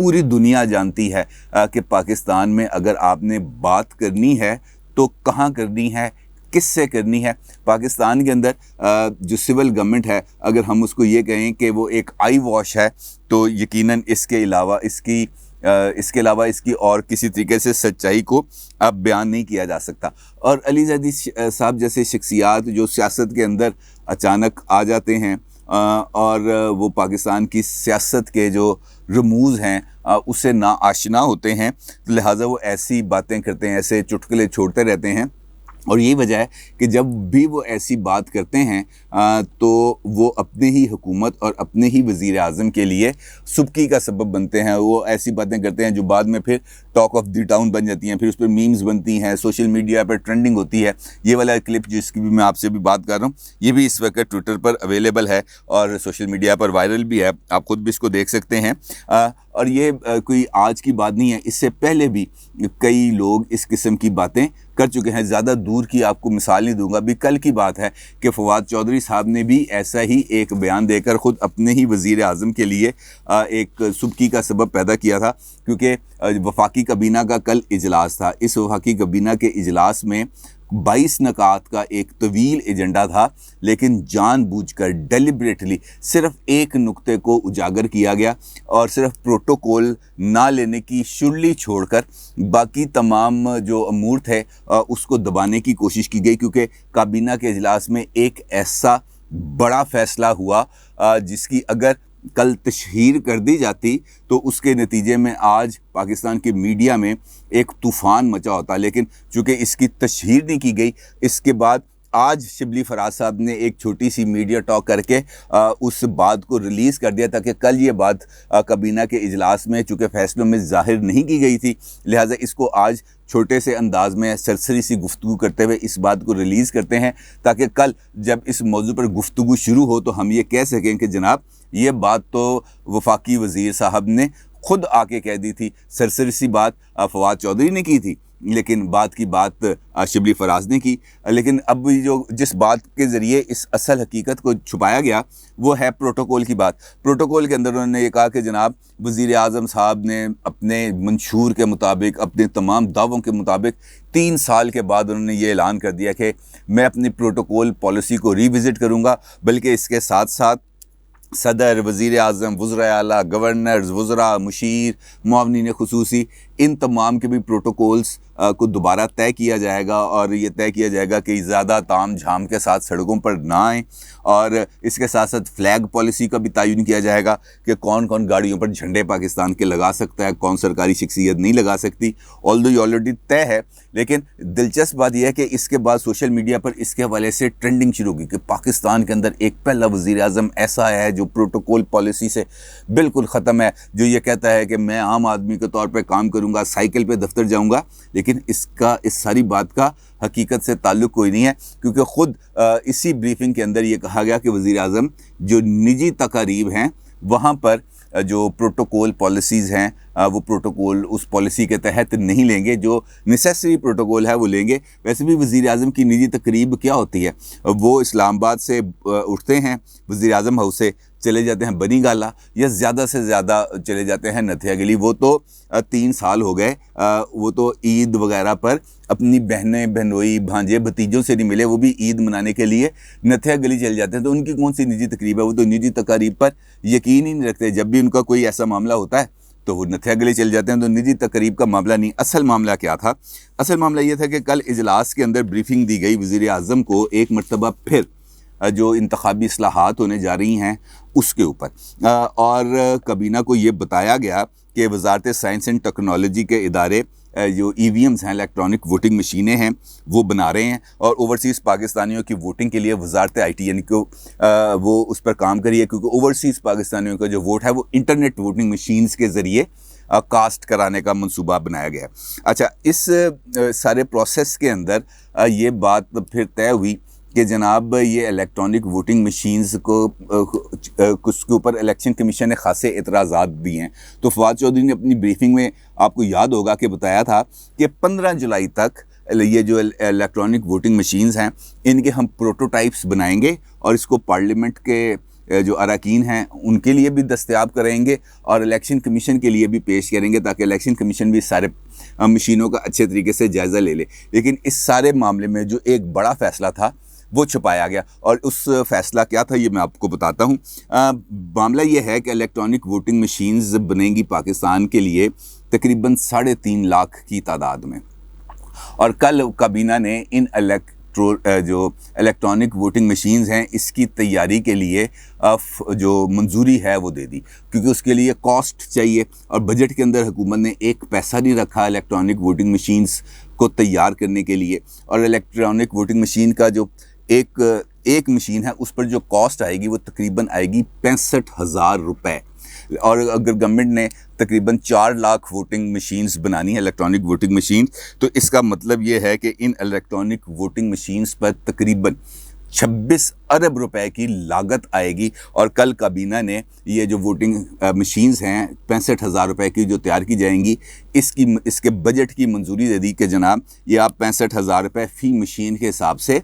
پوری دنیا جانتی ہے کہ پاکستان میں اگر آپ نے بات کرنی ہے تو کہاں کرنی ہے، کس سے کرنی ہے۔ پاکستان کے اندر جو سول گورنمنٹ ہے، اگر ہم اس کو یہ کہیں کہ وہ ایک آئی واش ہے، تو یقیناً اس کے علاوہ اس کی اور کسی طریقے سے سچائی کو اب بیان نہیں کیا جا سکتا۔ اور علی زیدی صاحب جیسے شخصیات جو سیاست کے اندر اچانک آ جاتے ہیں اور وہ پاکستان کی سیاست کے جو رموز ہیں اسے نا آشنا ہوتے ہیں، لہٰذا وہ ایسی باتیں کرتے ہیں، ایسے چٹکلے چھوڑتے رہتے ہیں۔ اور یہی وجہ ہے کہ جب بھی وہ ایسی بات کرتے ہیں تو وہ اپنے ہی حکومت اور اپنے ہی وزیر اعظم کے لیے سبکی کا سبب بنتے ہیں۔ وہ ایسی باتیں کرتے ہیں جو بعد میں پھر ٹاک آف دی ٹاؤن بن جاتی ہیں، پھر اس پہ میمز بنتی ہیں، سوشل میڈیا پر ٹرینڈنگ ہوتی ہے۔ یہ والا کلپ جس کی بھی میں آپ سے بھی بات کر رہا ہوں، یہ بھی اس وقت ٹویٹر پر اویلیبل ہے اور سوشل میڈیا پر وائرل بھی ہے، آپ خود بھی اس کو دیکھ سکتے ہیں۔ اور یہ کوئی آج کی بات نہیں ہے، اس سے پہلے بھی کئی لوگ اس قسم کی باتیں کر چکے ہیں۔ زیادہ دور کی آپ کو مثال نہیں دوں گا، ابھی کل کی بات ہے کہ فواد چودھری صاحب نے بھی ایسا ہی ایک بیان دے کر خود اپنے ہی وزیر اعظم کے لیے ایک سبکی کا سبب پیدا کیا تھا، کیونکہ وفاقی کابینہ کا کل اجلاس تھا۔ اس وفاقی کابینہ کے اجلاس میں 22 نکات کا ایک طویل ایجنڈا تھا، لیکن جان بوجھ کر ڈیلیبریٹلی صرف ایک نقطے کو اجاگر کیا گیا اور صرف پروٹوکول نہ لینے کی شرلی چھوڑ کر باقی تمام جو امور تھے اس کو دبانے کی کوشش کی گئی، کیونکہ کابینہ کے اجلاس میں ایک ایسا بڑا فیصلہ ہوا جس کی اگر کل تشہیر کر دی جاتی تو اس کے نتیجے میں آج پاکستان کی میڈیا میں ایک طوفان مچا ہوتا، لیکن چونکہ اس کی تشہیر نہیں کی گئی، اس کے بعد آج شبلی فراز صاحب نے ایک چھوٹی سی میڈیا ٹاک کر کے اس بات کو ریلیز کر دیا، تاکہ کل یہ بات کابینہ کے اجلاس میں چونکہ فیصلوں میں ظاہر نہیں کی گئی تھی، لہٰذا اس کو آج چھوٹے سے انداز میں سرسری سی گفتگو کرتے ہوئے اس بات کو ریلیز کرتے ہیں، تاکہ کل جب اس موضوع پر گفتگو شروع ہو تو ہم یہ کہہ سکیں کہ جناب یہ بات تو وفاقی وزیر صاحب نے خود آ کے کہہ دی تھی، سرسری سی بات فواد چودھری نے کی تھی، لیکن بات کی بات شبلی فراز نے کی۔ لیکن اب جس بات کے ذریعے اس اصل حقیقت کو چھپایا گیا وہ ہے پروٹوکول کی بات۔ پروٹوکول کے اندر انہوں نے یہ کہا کہ جناب وزیر اعظم صاحب نے اپنے منشور کے مطابق، اپنے تمام دعووں کے مطابق 3 سال کے بعد انہوں نے یہ اعلان کر دیا کہ میں اپنی پروٹوکول پالیسی کو ری وزٹ کروں گا، بلکہ اس کے ساتھ ساتھ صدر، وزیر اعظم، وزراء اعلیٰ، گورنرز، وزراء، مشیر، معاونین خصوصی، ان تمام کے بھی پروٹوکولز کو دوبارہ طے کیا جائے گا، اور یہ طے کیا جائے گا کہ زیادہ تام جھام کے ساتھ سڑکوں پر نہ آئیں، اور اس کے ساتھ ساتھ فلیگ پالیسی کا بھی تعین کیا جائے گا کہ کون کون گاڑیوں پر جھنڈے پاکستان کے لگا سکتا ہے، کون سرکاری شخصیت نہیں لگا سکتی، آلدو یہ آلریڈی طے ہے۔ لیکن دلچسپ بات یہ ہے کہ اس کے بعد سوشل میڈیا پر اس کے حوالے سے ٹرینڈنگ شروع ہوگی کہ پاکستان کے اندر ایک پہلا وزیر اعظم ایسا ہے جو پروٹوکول پالیسی سے بالکل ختم ہے، جو یہ کہتا ہے کہ میں عام آدمی کے طور پہ کام کروں گا، سائیکل پہ دفتر جاؤں گا، لیکن اس ساری بات کا حقیقت سے تعلق کوئی نہیں ہے، کیونکہ خود اسی بریفنگ کے اندر یہ کہا گیا کہ وزیر اعظم جو نجی تقاریب ہیں وہاں پر جو پروٹوکول پالیسیز ہیں وہ پروٹوکول اس پالیسی کے تحت نہیں لیں گے، جو نیسیسری پروٹوکول ہے وہ لیں گے۔ ویسے بھی وزیر اعظم کی نجی تقریب کیا ہوتی ہے؟ وہ اسلام آباد سے اٹھتے ہیں، وزیر اعظم ہاؤس سے چلے جاتے ہیں بنی گالہ، یا زیادہ سے زیادہ چلے جاتے ہیں نتھیا گلی۔ وہ تو 3 سال ہو گئے، وہ تو عید وغیرہ پر اپنی بہنیں، بہنوئی، بھانجے، بھتیجوں سے نہیں ملے، وہ بھی عید منانے کے لیے نتھیا گلی چل جاتے ہیں۔ تو ان کی کون سی نجی تقریب ہے؟ وہ تو نجی تقاریب پر یقین ہی نہیں رکھتے۔ جب بھی ان کا کوئی ایسا معاملہ ہوتا ہے تو وہ نتھیا گلی چل جاتے ہیں۔ تو نجی تقریب کا معاملہ نہیں، اصل معاملہ کیا تھا؟ اصل معاملہ یہ تھا کہ کل اجلاس کے اندر بریفنگ دی گئی وزیر اعظم کو ایک مرتبہ پھر جو انتخابی اصلاحات ہونے جا رہی ہیں اس کے اوپر، اور کابینہ کو یہ بتایا گیا کہ وزارت سائنس اینڈ ٹیکنالوجی کے ادارے جو ای وی ایمز ہیں، الیکٹرانک ووٹنگ مشینیں ہیں، وہ بنا رہے ہیں، اور اوورسیز پاکستانیوں کی ووٹنگ کے لیے وزارت آئی ٹی یعنی کہ وہ اس پر کام کری ہے، کیونکہ اوورسیز پاکستانیوں کا جو ووٹ ہے وہ انٹرنیٹ ووٹنگ مشینز کے ذریعے کاسٹ کرانے کا منصوبہ بنایا گیا ہے۔ اچھا، اس سارے پروسیس کے اندر یہ بات پھر طے ہوئی کہ جناب یہ الیکٹرانک ووٹنگ مشینز کو اس کے اوپر الیکشن کمیشن نے خاصے اعتراضات بھی ہیں۔ تو فواد چودھری نے اپنی بریفنگ میں آپ کو یاد ہوگا کہ بتایا تھا کہ 15 جولائی تک یہ جو الیکٹرانک ووٹنگ مشینز ہیں ان کے ہم پروٹوٹائپس بنائیں گے اور اس کو پارلیمنٹ کے جو اراکین ہیں ان کے لیے بھی دستیاب کریں گے اور الیکشن کمیشن کے لیے بھی پیش کریں گے تاکہ الیکشن کمیشن بھی سارے مشینوں کا اچھے طریقے سے جائزہ لے لے. لیکن اس سارے معاملے میں جو ایک بڑا فیصلہ تھا وہ چھپایا گیا, اور اس فیصلہ کیا تھا یہ میں آپ کو بتاتا ہوں. معاملہ یہ ہے کہ الیکٹرانک ووٹنگ مشینز بنیں گی پاکستان کے لیے تقریباً 3.5 لاکھ کی تعداد میں, اور کل کابینہ نے ان جو الیکٹرانک ووٹنگ مشینز ہیں اس کی تیاری کے لیے جو منظوری ہے وہ دے دی, کیونکہ اس کے لیے کاسٹ چاہیے, اور بجٹ کے اندر حکومت نے ایک پیسہ نہیں رکھا الیکٹرانک ووٹنگ مشینز کو تیار کرنے کے لیے. اور الیکٹرانک ووٹنگ مشین کا جو ایک مشین ہے اس پر جو کاسٹ آئے گی وہ تقریباً آئے گی 65,000 روپے, اور اگر گورنمنٹ نے تقریباً 4 لاکھ ووٹنگ مشینز بنانی ہے الیکٹرانک ووٹنگ مشین, تو اس کا مطلب یہ ہے کہ ان الیکٹرانک ووٹنگ مشینز پر تقریباً 26 ارب روپے کی لاگت آئے گی. اور کل کابینہ نے یہ جو ووٹنگ مشینز ہیں 65,000 روپے کی جو تیار کی جائیں گی اس کے بجٹ کی منظوری دے دی کہ جناب یہ آپ 65,000 روپے فی مشین کے حساب سے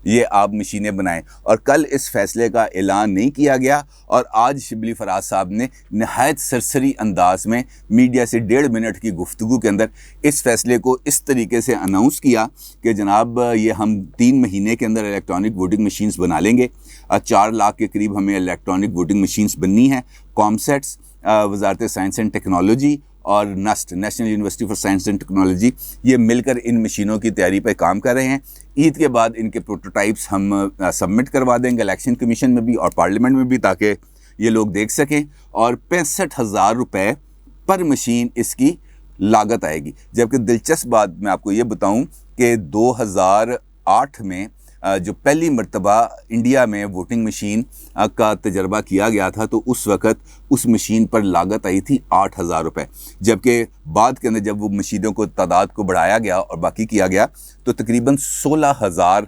یہ آپ مشینیں بنائیں. اور کل اس فیصلے کا اعلان نہیں کیا گیا, اور آج شبلی فراز صاحب نے نہایت سرسری انداز میں میڈیا سے 1.5 منٹ کی گفتگو کے اندر اس فیصلے کو اس طریقے سے اناؤنس کیا کہ جناب یہ ہم 3 مہینے کے اندر الیکٹرانک ووٹنگ مشینز بنا لیں گے. 4 لاکھ کے قریب ہمیں الیکٹرانک ووٹنگ مشینز بننی ہیں. کامسیٹس, وزارت سائنس اینڈ ٹیکنالوجی اور NUST national university for science and technology یہ مل کر ان مشینوں کی تیاری پہ کام کر رہے ہیں. عید کے بعد ان کے پروٹوٹائپس ہم سبمٹ کروا دیں گے الیکشن کمیشن میں بھی اور پارلیمنٹ میں بھی تاکہ یہ لوگ دیکھ سکیں. اور 65,000 روپے پر مشین اس کی لاگت آئے گی. جبکہ دلچسپ بات میں آپ کو یہ بتاؤں کہ 2008 میں جو پہلی مرتبہ انڈیا میں ووٹنگ مشین کا تجربہ کیا گیا تھا تو اس وقت اس مشین پر لاگت آئی تھی 8,000 روپے, جبکہ بعد کے اندر جب وہ مشینوں کو تعداد کو بڑھایا گیا اور باقی کیا گیا تو تقریباً 16,000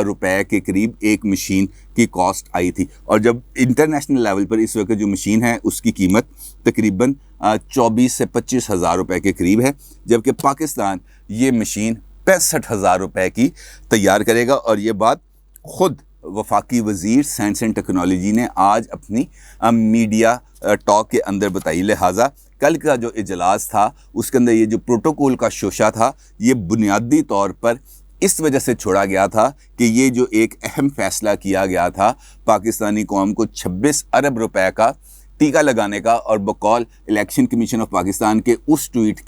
روپے کے قریب ایک مشین کی کاسٹ آئی تھی. اور جب انٹرنیشنل لیول پر اس وقت جو مشین ہے اس کی قیمت تقریباً 24 سے 25,000 روپے کے قریب ہے, جبکہ پاکستان یہ مشین 65,000 روپے کی تیار کرے گا. اور یہ بات خود وفاقی وزیر سائنس اینڈ ٹیکنالوجی نے آج اپنی میڈیا ٹاک کے اندر بتائی. لہٰذا کل کا جو اجلاس تھا اس کے اندر یہ جو پروٹوکول کا شوشہ تھا یہ بنیادی طور پر اس وجہ سے چھوڑا گیا تھا کہ یہ جو ایک اہم فیصلہ کیا گیا تھا پاکستانی قوم کو 26 ارب روپے کا ٹیکہ لگانے کا, اور بقول الیکشن کمیشن آف پاکستان کے اس ٹویٹ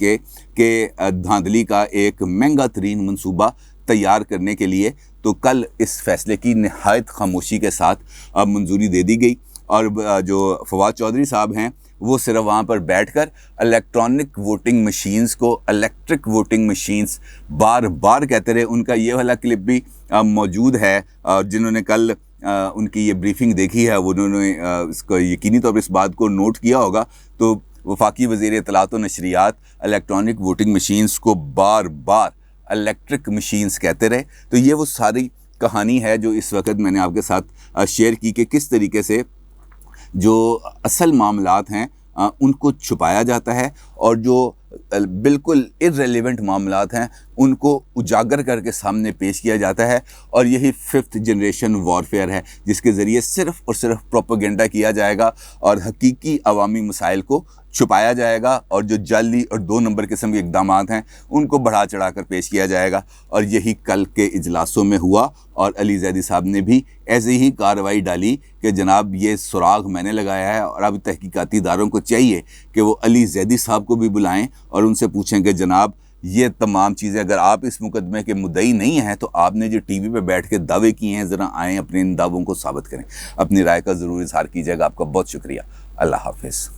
کے دھاندلی کا ایک مہنگا ترین منصوبہ تیار کرنے کے لیے, تو کل اس فیصلے کی نہایت خاموشی کے ساتھ منظوری دے دی گئی. اور جو فواد چودھری صاحب ہیں وہ صرف وہاں پر بیٹھ کر الیکٹرانک ووٹنگ مشینز کو الیکٹرک ووٹنگ مشینز بار بار کہتے رہے. ان کا یہ والا کلپ بھی موجود ہے, جنہوں نے کل ان کی یہ بریفنگ دیکھی ہے انہوں نے اس کو یقینی طور پر اس بات کو نوٹ کیا ہوگا. تو وفاقی وزیر اطلاعات و نشریات الیکٹرانک ووٹنگ مشینز کو بار بار الیکٹرک مشینز کہتے رہے. تو یہ وہ ساری کہانی ہے جو اس وقت میں نے آپ کے ساتھ شیئر کی کہ کس طریقے سے جو اصل معاملات ہیں ان کو چھپایا جاتا ہے, اور جو بالکل ارریلیونٹ معاملات ہیں ان کو اجاگر کر کے سامنے پیش کیا جاتا ہے. اور یہی 5th جنریشن وارفیئر ہے جس کے ذریعے صرف اور صرف پروپیگنڈا کیا جائے گا اور حقیقی عوامی مسائل کو چھپایا جائے گا, اور جو جعلی اور 2 نمبر قسم کے اقدامات ہیں ان کو بڑھا چڑھا کر پیش کیا جائے گا. اور یہی کل کے اجلاسوں میں ہوا, اور علی زیدی صاحب نے بھی ایسے ہی کارروائی ڈالی کہ جناب یہ سراغ میں نے لگایا ہے, اور اب تحقیقاتی اداروں کو چاہیے کہ وہ علی زیدی صاحب کو بھی بلائیں اور ان سے پوچھیں کہ جناب یہ تمام چیزیں اگر آپ اس مقدمے کے مدعی نہیں ہیں تو آپ نے جو ٹی وی پہ بیٹھ کے دعوے کیے ہیں ذرا آئیں اپنے ان دعووں کو ثابت کریں. اپنی رائے کا ضرور اظہار کیجیے گا. آپ کا بہت شکریہ. اللہ حافظ.